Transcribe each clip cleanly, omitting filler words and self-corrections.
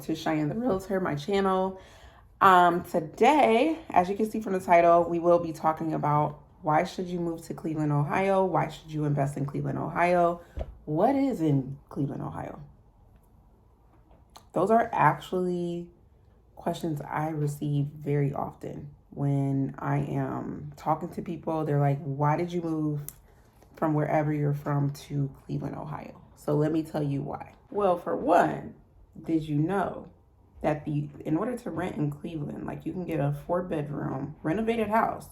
to Cheyenne the Realtor, my channel. Today, as you can see from the title, we will be talking about why should you move to Cleveland, Ohio? Why should you invest in Cleveland, Ohio? What is in Cleveland, Ohio? Those are actually questions I receive very often when I am talking to people. They're like, why did you move from wherever you're from to Cleveland, Ohio? So let me tell you why. Well, for one, did you know that in order to rent in Cleveland, like you can get a 4-bedroom renovated house,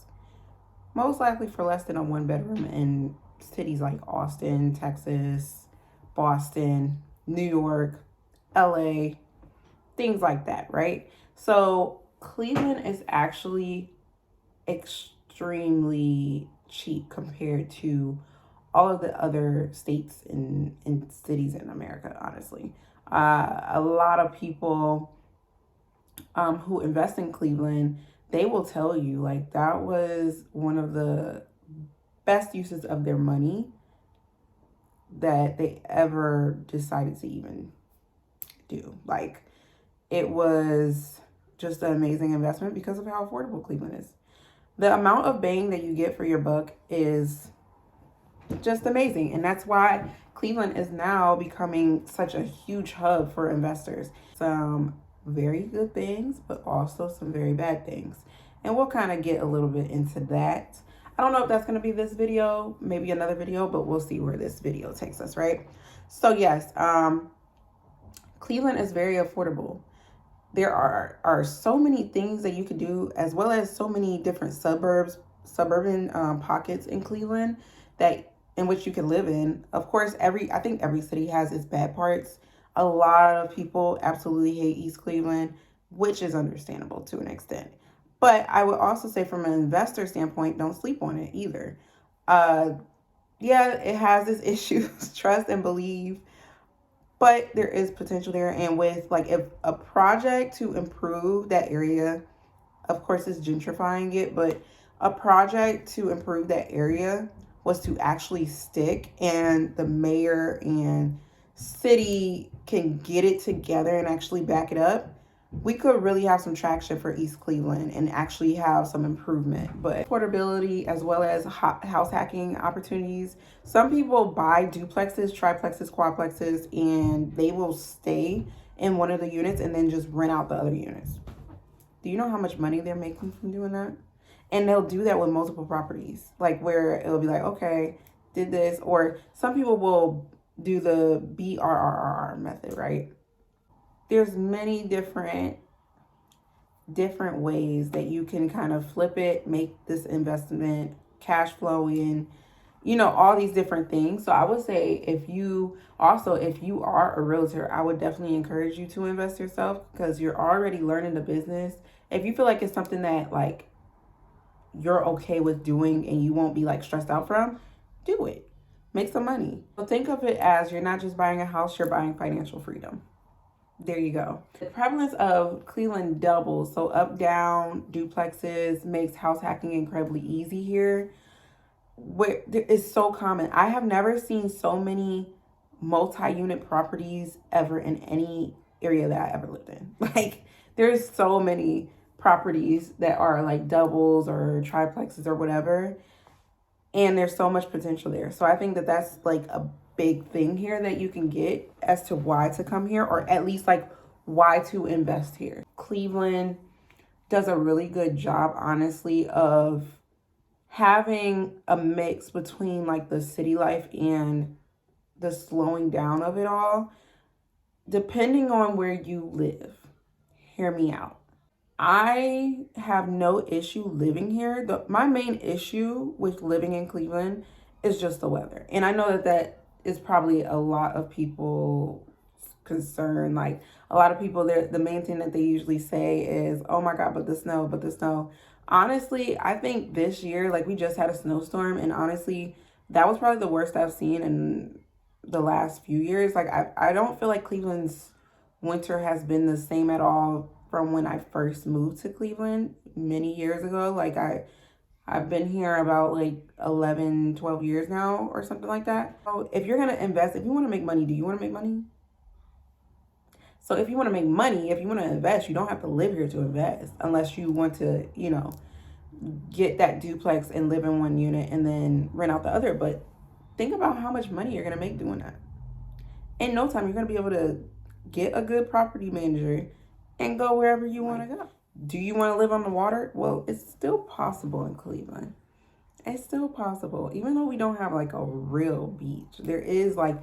most likely for less than a 1-bedroom in cities like Austin, Texas, Boston, New York, LA, things like that, right? So Cleveland is actually extremely cheap compared to all of the other states and cities in America, honestly. A lot of people who invest in Cleveland, they will tell you like that was one of the best uses of their money that they ever decided to even do. Like, it was just an amazing investment because of how affordable Cleveland is. The amount of bang that you get for your buck is just amazing. And that's why Cleveland is now becoming such a huge hub for investors. Some very good things, but also some very bad things. And we'll kind of get a little bit into that. I don't know if that's going to be this video, maybe another video, but we'll see where this video takes us, right? So yes, Cleveland is very affordable. There are so many things that you can do, as well as so many different suburban pockets in Cleveland that in which you can live in. Of course, I think every city has its bad parts. A lot of people absolutely hate East Cleveland, which is understandable to an extent. But I would also say from an investor standpoint, don't sleep on it either. Yeah, it has its issues, trust and believe, but there is potential there. And with like if a project to improve that area, of course it's gentrifying it, but a project to improve that area was to actually stick and the mayor and city can get it together and actually back it up, we could really have some traction for East Cleveland and actually have some improvement. But portability as well as house hacking opportunities. Some people buy duplexes, triplexes, quadplexes, and they will stay in one of the units and then just rent out the other units. Do you know how much money they're making from doing that? And they'll do that with multiple properties, like where it'll be like, okay, did this, or some people will do the BRRR method, right? There's many different ways that you can kind of flip it, make this investment cash flowing, all these different things. So I would say if you are a realtor, I would definitely encourage you to invest yourself because you're already learning the business. If you feel like it's something that like you're okay with doing and you won't be like stressed out from, do it. Make some money. So think of it as you're not just buying a house, you're buying financial freedom. There you go. The prevalence of Cleveland doubles. So up, down, duplexes makes house hacking incredibly easy here. Where it's so common. I have never seen so many multi-unit properties ever in any area that I ever lived in. Like there's so many properties that are like doubles or triplexes or whatever. And there's so much potential there. So I think that that's like a big thing here that you can get as to why to come here, or at least like why to invest here. Cleveland does a really good job, honestly, of having a mix between like the city life and the slowing down of it all, depending on where you live. Hear me out. I have no issue living here. My main issue with living in Cleveland is just the weather. And I know that is probably a lot of people's concern. Like a lot of people, the main thing that they usually say is, oh my God, but the snow. Honestly, I think this year, like we just had a snowstorm, and honestly, that was probably the worst I've seen in the last few years. Like I don't feel like Cleveland's winter has been the same at all from when I first moved to Cleveland many years ago. Like I've been here about like 11, 12 years now or something like that. So if you're going to invest, if you want to make money, do you want to make money? So if you want to make money, if you want to invest, you don't have to live here to invest unless you want to, get that duplex and live in one unit and then rent out the other. But think about how much money you're going to make doing that. In no time, you're going to be able to get a good property manager and go wherever you want to go. Do you want to live on the water? Well, it's still possible in Cleveland. It's still possible. Even though we don't have like a real beach, there is like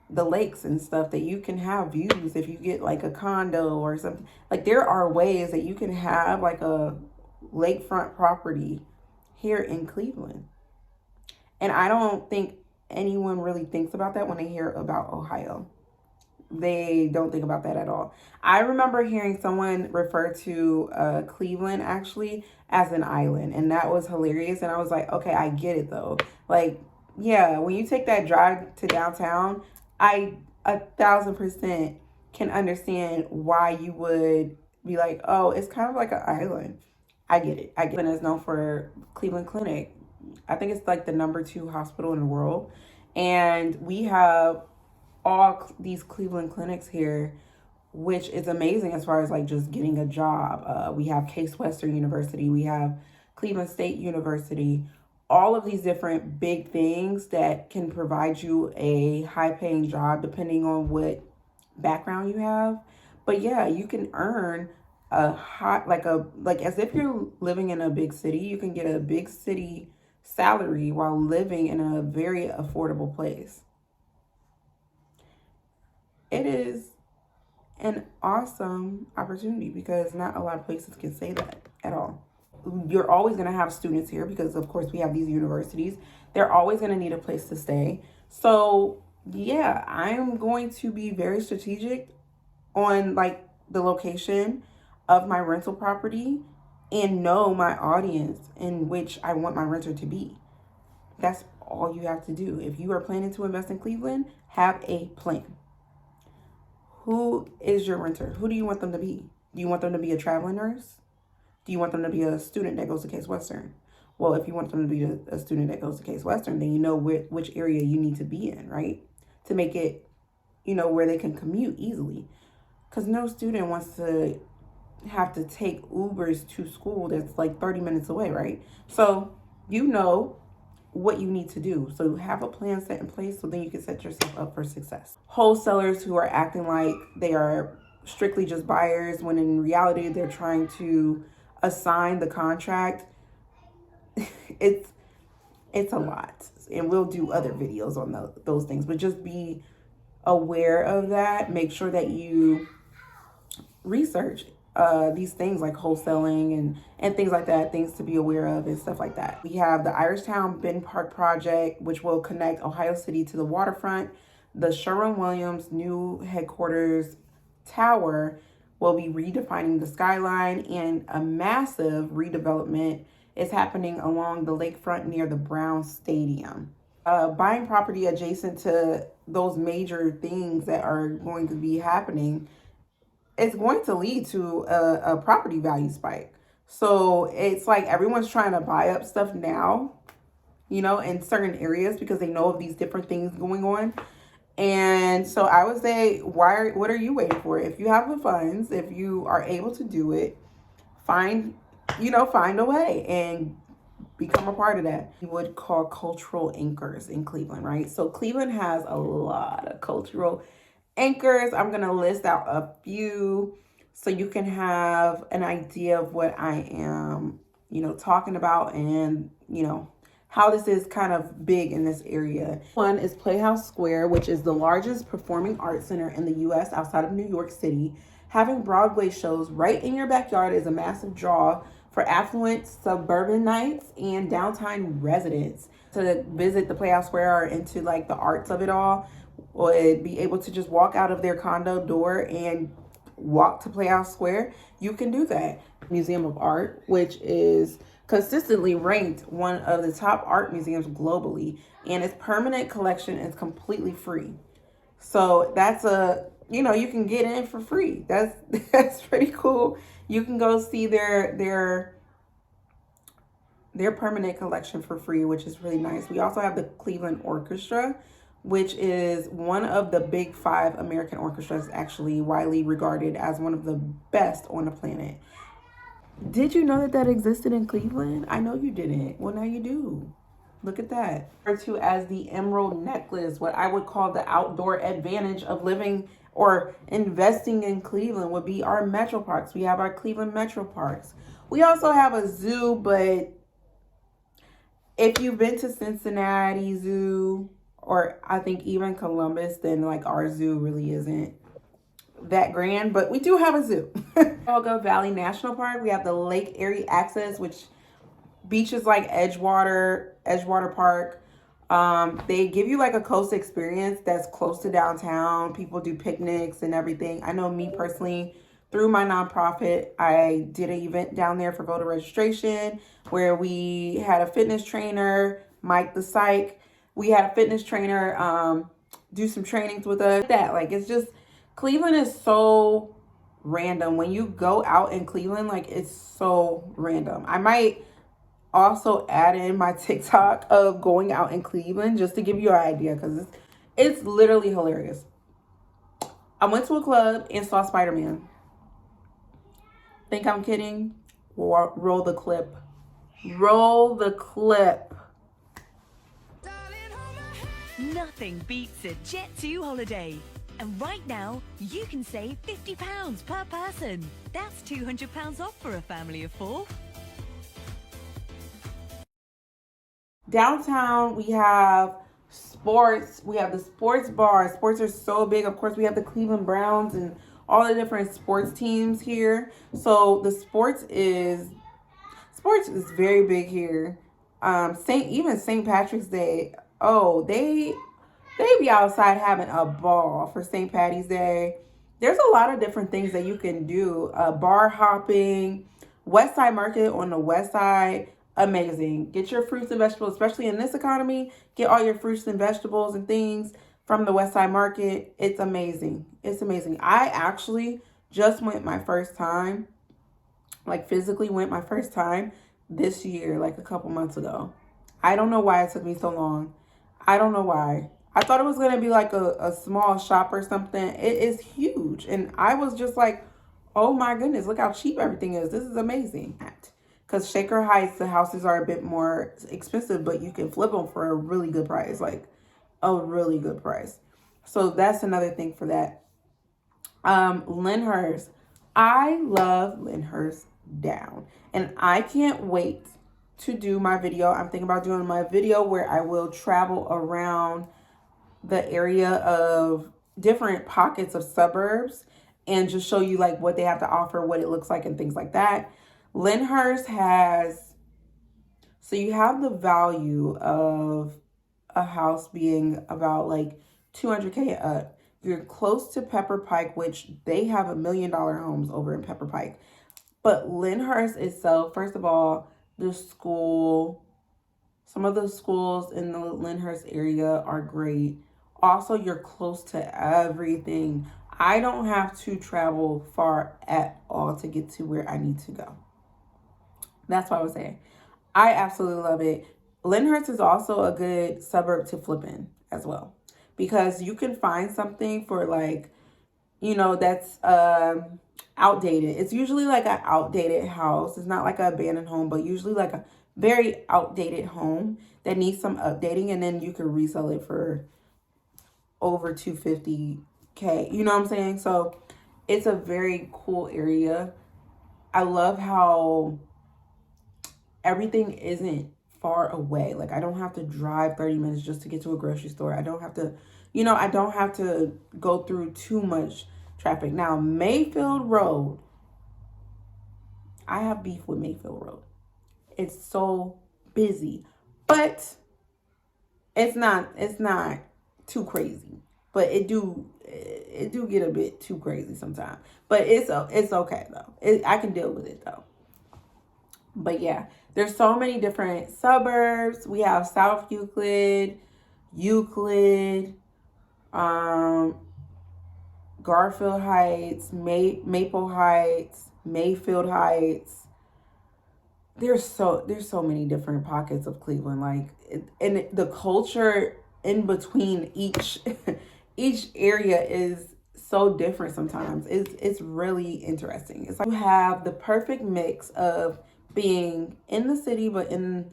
the lakes and stuff that you can have views if you get like a condo or something. Like there are ways that you can have like a lakefront property here in Cleveland. And I don't think anyone really thinks about that when they hear about Ohio. They don't think about that at all. I remember hearing someone refer to Cleveland actually as an island, and that was hilarious. And I was like, okay, I get it though. Like, yeah, when you take that drive to downtown, I 1,000% can understand why you would be like, oh, it's kind of like an island. I get it. Cleveland is known for Cleveland Clinic. I think it's like the #2 hospital in the world. And we have all these Cleveland clinics here, which is amazing as far as like just getting a job. We have Case Western University, we have Cleveland State University, all of these different big things that can provide you a high paying job depending on what background you have. But yeah, you can earn a hot like as if you're living in a big city. You can get a big city salary while living in a very affordable place. It is an awesome opportunity because not a lot of places can say that at all. You're always going to have students here because, of course, we have these universities. They're always going to need a place to stay. So, yeah, I'm going to be very strategic on like the location of my rental property and know my audience in which I want my renter to be. That's all you have to do. If you are planning to invest in Cleveland, have a plan. Who is your renter? Who do you want them to be? Do you want them to be a traveling nurse? Do you want them to be a student that goes to Case Western? Well, if you want them to be a student that goes to Case Western, then you know which area you need to be in, right? To make it, where they can commute easily. Because no student wants to have to take Ubers to school that's like 30 minutes away, right? So you know what you need to do. So have a plan set in place so then you can set yourself up for success. Wholesalers who are acting like they are strictly just buyers when in reality they're trying to assign the contract. it's a lot. And we'll do other videos on those things, but just be aware of that. Make sure that you research these things like wholesaling and things like that, things to be aware of and stuff like that. We have the Irishtown Bend Park project, which will connect Ohio City to the waterfront. The Sherwin-Williams new headquarters tower will be redefining the skyline, and a massive redevelopment is happening along the lakefront near the Browns Stadium. Buying property adjacent to those major things that are going to be happening, it's going to lead to a property value spike. So it's like everyone's trying to buy up stuff now, in certain areas because they know of these different things going on. And so I would say, what are you waiting for? If you have the funds, if you are able to do it, find a way and become a part of that. We would call cultural anchors in Cleveland, right? So Cleveland has a lot of cultural anchors. I'm going to list out a few so you can have an idea of what I am, talking about and, how this is kind of big in this area. One is Playhouse Square, which is the largest performing arts center in the U.S. outside of New York City. Having Broadway shows right in your backyard is a massive draw for affluent suburbanites and downtown residents to visit the Playhouse Square or into like the arts of it all, or be able to just walk out of their condo door and walk to Playhouse Square. You can do that. Museum of Art, which is consistently ranked one of the top art museums globally, and its permanent collection is completely free. So that's you can get in for free. That's pretty cool. You can go see their permanent collection for free, which is really nice. We also have the Cleveland Orchestra, which is one of the big five American orchestras, actually widely regarded as one of the best on the planet. Did you know that that existed in Cleveland? I know you didn't. Well, now you do. Look at that. Referred to as the Emerald Necklace, what I would call the outdoor advantage of living or investing in Cleveland would be our metro parks. We have our Cleveland Metro Parks. We also have a zoo, but if you've been to Cincinnati Zoo or I think even Columbus, then like our zoo really isn't that grand, but we do have a zoo. Cuyahoga Valley National Park, we have the Lake Erie Access, which beaches like Edgewater Park. They give you like a coast experience that's close to downtown. People do picnics and everything. I know me personally, through my nonprofit, I did an event down there for voter registration where we had a fitness trainer, Mike the Psych. We had a fitness trainer do some trainings with us. That like it's just Cleveland is so random. When you go out in Cleveland, like it's so random. I might also add in my TikTok of going out in Cleveland just to give you an idea because it's literally hilarious. I went to a club and saw Spider-Man. Think I'm kidding? Roll the clip. Roll the clip. Nothing beats a Jet2 holiday. And right now, you can save £50 per person. That's £200 off for a family of 4. Downtown, we have sports. We have the sports bar. Sports are so big. Of course, we have the Cleveland Browns and all the different sports teams here. So the sports is very big here. St. Patrick's Day. Oh, they be outside having a ball for St. Patty's Day. There's a lot of different things that you can do. Bar hopping, West Side Market on the West Side, amazing. Get your fruits and vegetables, especially in this economy. Get all your fruits and vegetables and things from the West Side Market. It's amazing. It's amazing. I actually just went my first time, like physically went my first time this year, like a couple months ago. I don't know why it took me so long. I don't know why. I thought it was going to be like a small shop or something. It is huge. And I was just like, oh my goodness, look how cheap everything is. This is amazing. Because Shaker Heights, the houses are a bit more expensive, but you can flip them for a really good price. Like a really good price. So that's another thing for that. Lyndhurst. I love Lyndhurst down. And I can't wait to do my video. I'm thinking about doing my video where I will travel around the area of different pockets of suburbs and just show you like what they have to offer, what it looks like and things like that. Lyndhurst has, so you have the value of a house being about like 200K up. You're close to Pepper Pike, which they have $1 million homes over in Pepper Pike. But Lyndhurst itself, first of all, the school, some of the schools in the Lyndhurst area are great. Also, you're close to everything. I don't have to travel far at all to get to where I need to go. That's what I was saying. I absolutely love it. Lyndhurst is also a good suburb to flip in as well, because you can find something for like, that's outdated. It's usually like an outdated house. It's not like an abandoned home, but usually like a very outdated home that needs some updating, and then you can resell it for over 250K. You know what I'm saying? So it's a very cool area. I love how everything isn't far away. Like I don't have to drive 30 minutes just to get to a grocery store. I don't have to, I don't have to go through too much traffic. Now, Mayfield Road, I have beef with Mayfield Road. It's so busy, but it's not too crazy. But it do get a bit too crazy sometimes. But it's okay though. I can deal with it though. But yeah, there's so many different suburbs. We have South Euclid, Garfield Heights, Maple Heights, Mayfield Heights. There's so many different pockets of Cleveland. Like, and the culture in between each each area is so different sometimes. It's really interesting. It's like you have the perfect mix of being in the city but in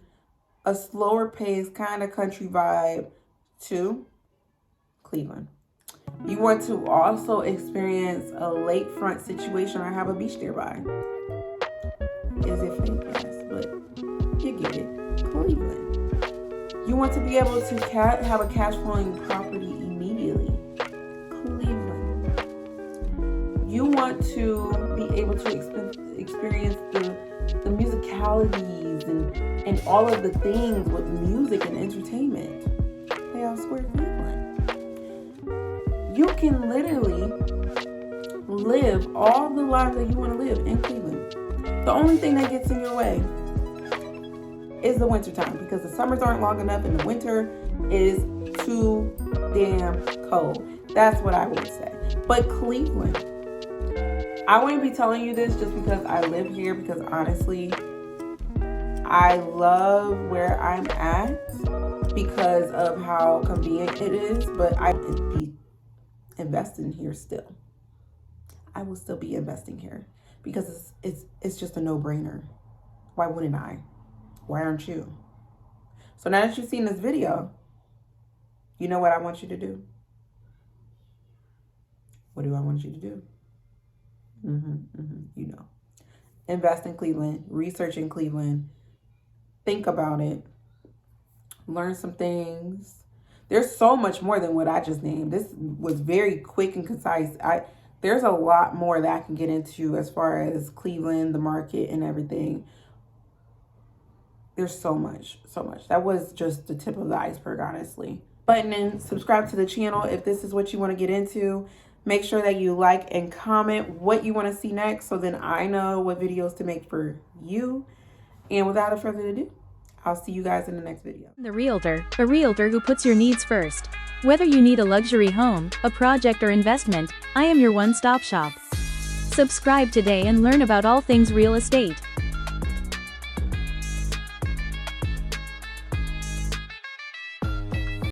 a slower pace kind of country vibe to Cleveland. You want to also experience a lakefront situation or have a beach nearby. Is it fake? Yes, but you get it. Cleveland. You want to be able to have a cash flowing property immediately. Cleveland. You want to be able to experience the musicalities and all of the things with music and entertainment. Playoff Square, Cleveland. You can literally live all the lives that you want to live in Cleveland. The only thing that gets in your way is the winter time, because the summers aren't long enough and the winter is too damn cold. That's what I would say. But Cleveland, I wouldn't be telling you this just because I live here, because honestly, I love where I'm at because of how convenient it is, but I would be investing here still. I will still be investing here because it's just a no-brainer. Why wouldn't I? Why aren't you? So now that you've seen this video, you know what I want you to do? What do I want you to do? You know. Invest in Cleveland, research in Cleveland, think about it, learn some things. There's so much more than what I just named. This was very quick and concise. There's a lot more that I can get into as far as Cleveland, the market, and everything. There's so much, so much. That was just the tip of the iceberg, honestly. Button and subscribe to the channel if this is what you want to get into. Make sure that you like and comment what you want to see next, so then I know what videos to make for you. And without further ado, I'll see you guys in the next video. The Realtor, a realtor who puts your needs first. Whether you need a luxury home, a project, or investment, I am your one-stop shop. Subscribe today and learn about all things real estate.